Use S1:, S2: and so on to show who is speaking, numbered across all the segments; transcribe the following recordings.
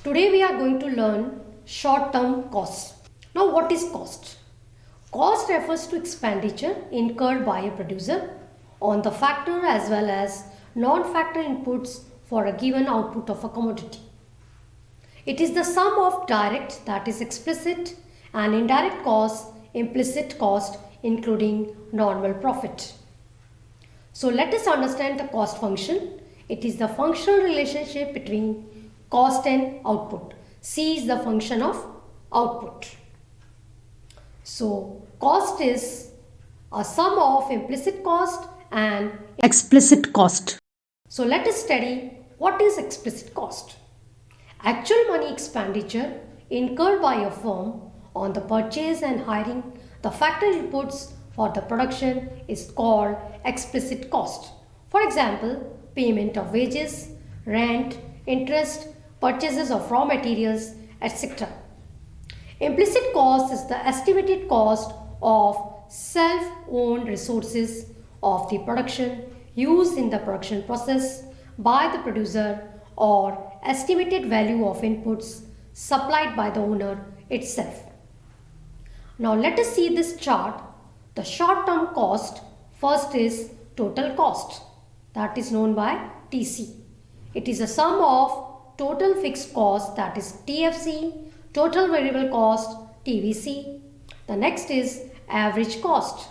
S1: Today we are going to learn short-term costs. Now what is cost? Cost refers to expenditure incurred by a producer on the factor as well as non-factor inputs for a given output of a commodity. It is the sum of direct, that is explicit, and indirect costs, implicit cost, including normal profit. So let us understand the cost function. It is the functional relationship between cost and output. C is the function of output. So cost is a sum of implicit cost and explicit cost. So let us study what is explicit cost. Actual money expenditure incurred by a firm on the purchase and hiring the factor inputs for the production is called explicit cost. For example, payment of wages, rent, interest, purchases of raw materials, etc. Implicit cost is the estimated cost of self-owned resources of the production used in the production process by the producer or estimated value of inputs supplied by the owner itself. Now let us see this chart. The short-term cost first is total cost, that is known by TC. It is a sum of total fixed cost, that is TFC, total variable cost, TVC. The next is average cost.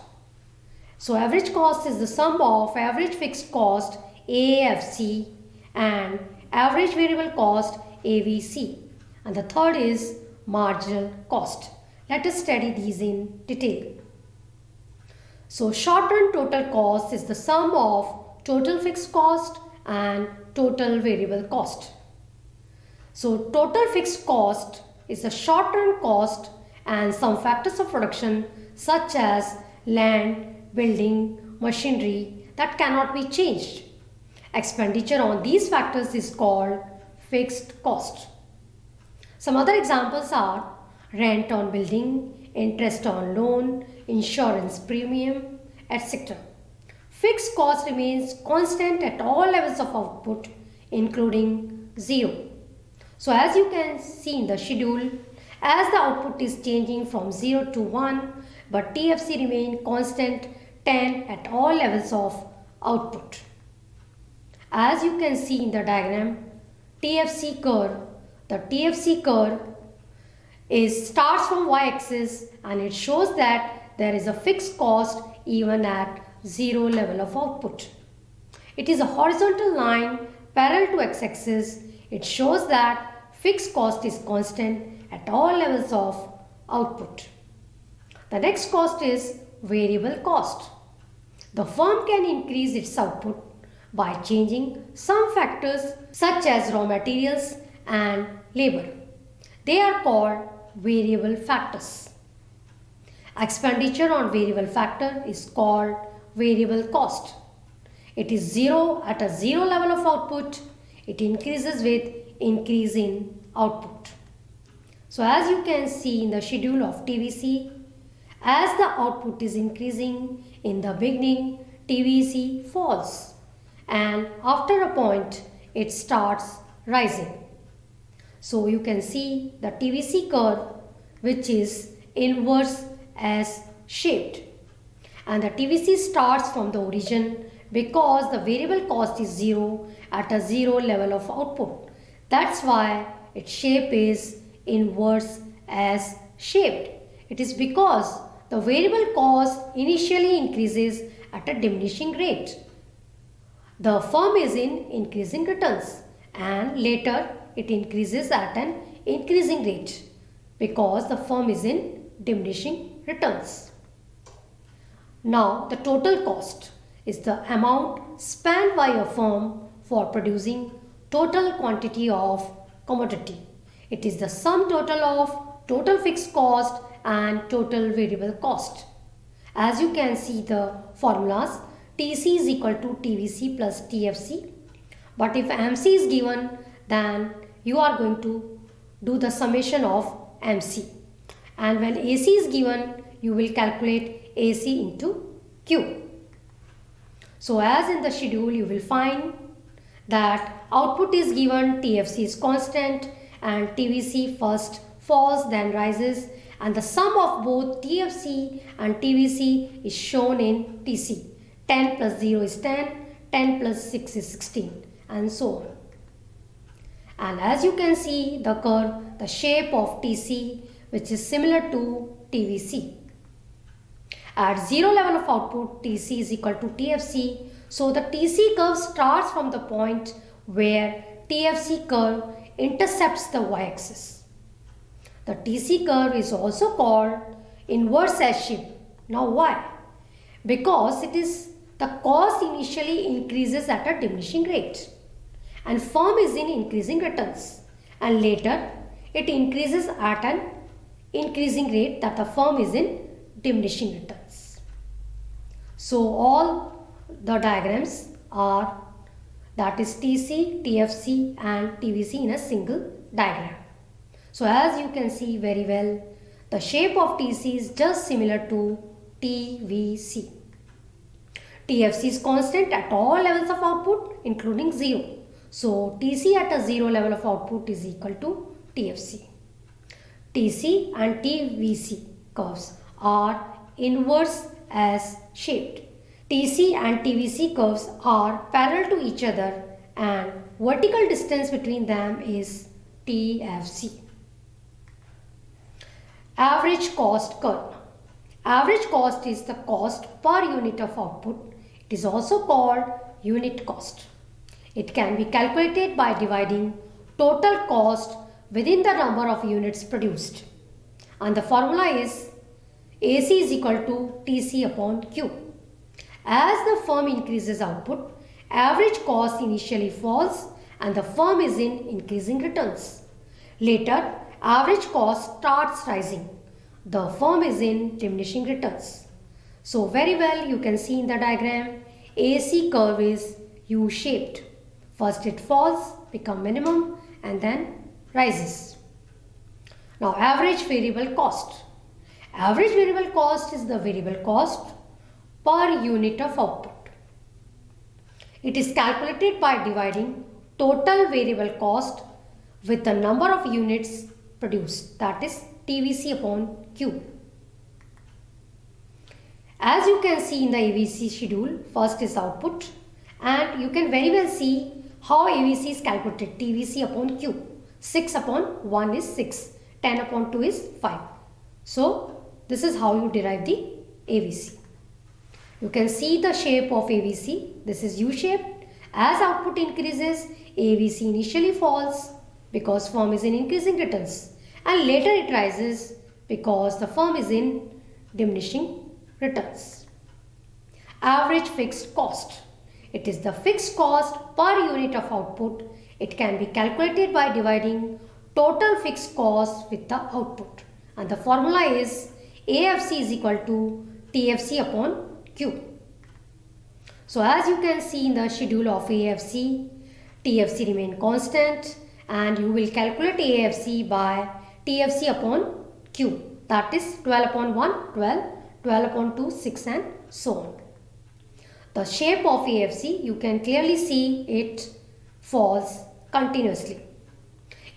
S1: So average cost is the sum of average fixed cost, AFC, and average variable cost, AVC. And the third is marginal cost. Let us study these in detail. So short-term total cost is the sum of total fixed cost and total variable cost. So total fixed cost is the short-term cost and some factors of production such as land, building, machinery that cannot be changed. Expenditure on these factors is called fixed cost. Some other examples are rent on building, interest on loan, insurance premium, etc. Fixed cost remains constant at all levels of output, including 0. So as you can see in the schedule, as the output is changing from 0 to 1, but TFC remains constant 10 at all levels of output. As you can see in the diagram, TFC curve, the TFC curve starts from y-axis and it shows that there is a fixed cost even at 0 level of output. It is a horizontal line parallel to x-axis. It shows that fixed cost is constant at all levels of output. The next cost is variable cost. The firm can increase its output by changing some factors such as raw materials and labor. They are called variable factors. Expenditure on variable factor is called variable cost. It is 0 at a 0 level of output. It increases with increase in output. So as you can see in the schedule of TVC, as the output is increasing in the beginning, TVC falls and after a point it starts rising. So you can see the TVC curve which is inverse S shaped, and the TVC starts from the origin because the variable cost is 0 at a 0 level of output. That's why its shape is inverse S shaped. It is because the variable cost initially increases at a diminishing rate. The firm is in increasing returns and later it increases at an increasing rate because the firm is in diminishing returns. Now the total cost is the amount spent by a firm for producing total quantity of commodity. It is the sum total of total fixed cost and total variable cost. As you can see the formulas, TC is equal to TVC plus TFC. But if MC is given, then you are going to do the summation of MC. And when AC is given, you will calculate AC into Q. So as in the schedule, you will find that output is given, TFC is constant, and TVC first falls then rises, and the sum of both TFC and TVC is shown in TC. 10 plus 0 is 10, 10 plus 6 is 16, and so on. And as you can see the curve, the shape of TC, which is similar to TVC. At 0 level of output, TC is equal to TFC. So the TC curve starts from the point where TFC curve intercepts the y-axis. The TC curve is also called inverse S-shape. Now why? Because it is the cost initially increases at a diminishing rate and firm is in increasing returns, and later it increases at an increasing rate that the firm is in diminishing returns. So all the diagrams are, that is TC, TFC and TVC in a single diagram. So as you can see very well, the shape of TC is just similar to TVC. TFC is constant at all levels of output including 0. So TC at a 0 level of output is equal to TFC. TC and TVC curves are inverse S shaped. TC and TVC curves are parallel to each other and vertical distance between them is TFC. Average cost curve. Average cost is the cost per unit of output. It is also called unit cost. It can be calculated by dividing total cost within the number of units produced. And the formula is AC is equal to TC upon Q. As the firm increases output, average cost initially falls and the firm is in increasing returns. Later, average cost starts rising. The firm is in diminishing returns. So very well you can see in the diagram, AC curve is U-shaped. First it falls, become minimum and then rises. Now average variable cost. Average variable cost is the variable cost per unit of output. It is calculated by dividing total variable cost with the number of units produced, that is TVC upon Q. As you can see in the AVC schedule, first is output and you can very well see how AVC is calculated. TVC upon Q. 6 upon 1 is 6. 10 upon 2 is 5. So this is how you derive the AVC. You can see the shape of AVC. This is U-shaped. As output increases, AVC initially falls because firm is in increasing returns and later it rises because the firm is in diminishing returns. Average fixed cost. It is the fixed cost per unit of output. It can be calculated by dividing total fixed cost with the output. And the formula is AFC is equal to TFC upon Q. So as you can see in the schedule of AFC, TFC remain constant and you will calculate AFC by TFC upon Q. That is 12 upon 1, 12, 12 upon 2, 6 and so on. The shape of AFC, you can clearly see it falls continuously.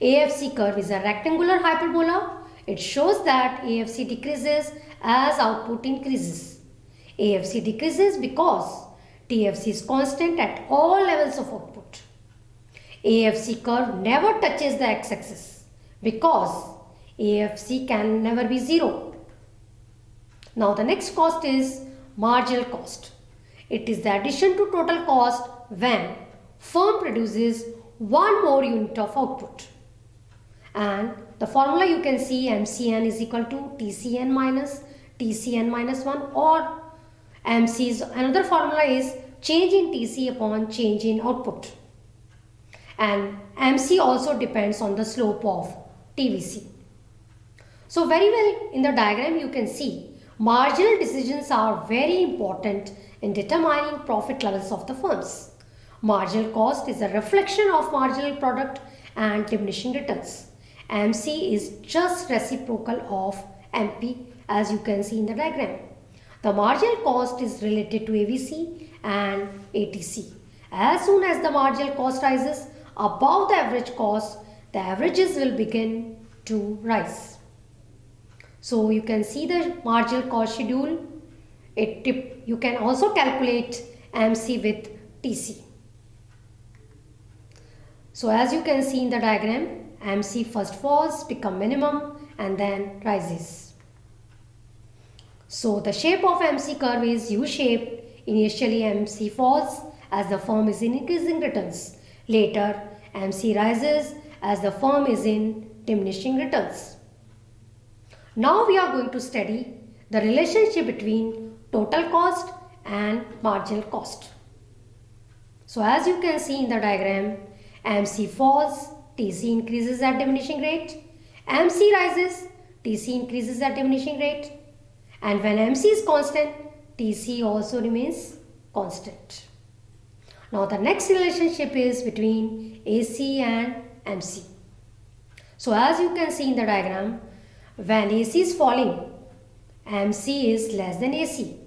S1: AFC curve is a rectangular hyperbola. It shows that AFC decreases as output increases. AFC decreases because TFC is constant at all levels of output. AFC curve never touches the x-axis because AFC can never be 0. Now the next cost is marginal cost. It is the addition to total cost when firm produces one more unit of output. And the formula you can see, MCN is equal to TCN minus TCN minus 1, or MC's another formula is change in TC upon change in output. And MC also depends on the slope of TVC. So very well in the diagram you can see marginal decisions are very important in determining profit levels of the firms. Marginal cost is a reflection of marginal product and diminishing returns. MC is just reciprocal of MP, as you can see in the diagram. The marginal cost is related to AVC and ATC. As soon as the marginal cost rises above the average cost, the averages will begin to rise. So you can see the marginal cost schedule. You can also calculate MC with TC. So as you can see in the diagram, MC first falls, become minimum and then rises. So the shape of MC curve is U-shaped. Initially MC falls as the firm is in increasing returns. Later MC rises as the firm is in diminishing returns. Now we are going to study the relationship between total cost and marginal cost. So as you can see in the diagram, MC falls, TC increases at diminishing rate, MC rises, TC increases at diminishing rate, and when MC is constant, TC also remains constant. Now the next relationship is between AC and MC. So as you can see in the diagram, when AC is falling, MC is less than AC.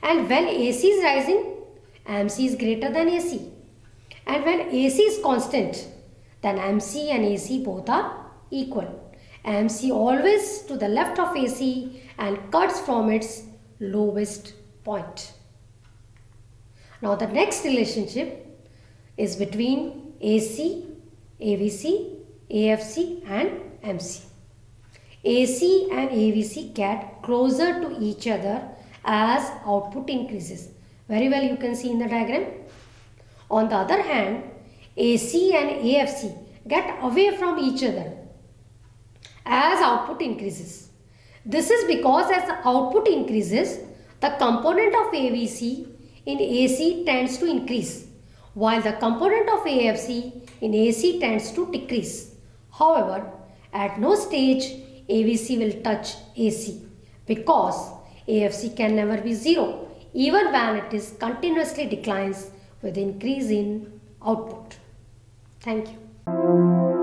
S1: And when AC is rising, MC is greater than AC. And when AC is constant, then MC and AC both are equal. MC always to the left of AC and cuts from its lowest point. Now the next relationship is between AC, AVC, AFC and MC. AC and AVC get closer to each other as output increases. Very well you can see in the diagram. On the other hand, AC and AFC get away from each other as output increases. This is because as the output increases, the component of AVC in AC tends to increase, while the component of AFC in AC tends to decrease. However, at no stage AVC will touch AC because AFC can never be zero even when it is continuously declines with increase in output. Thank you.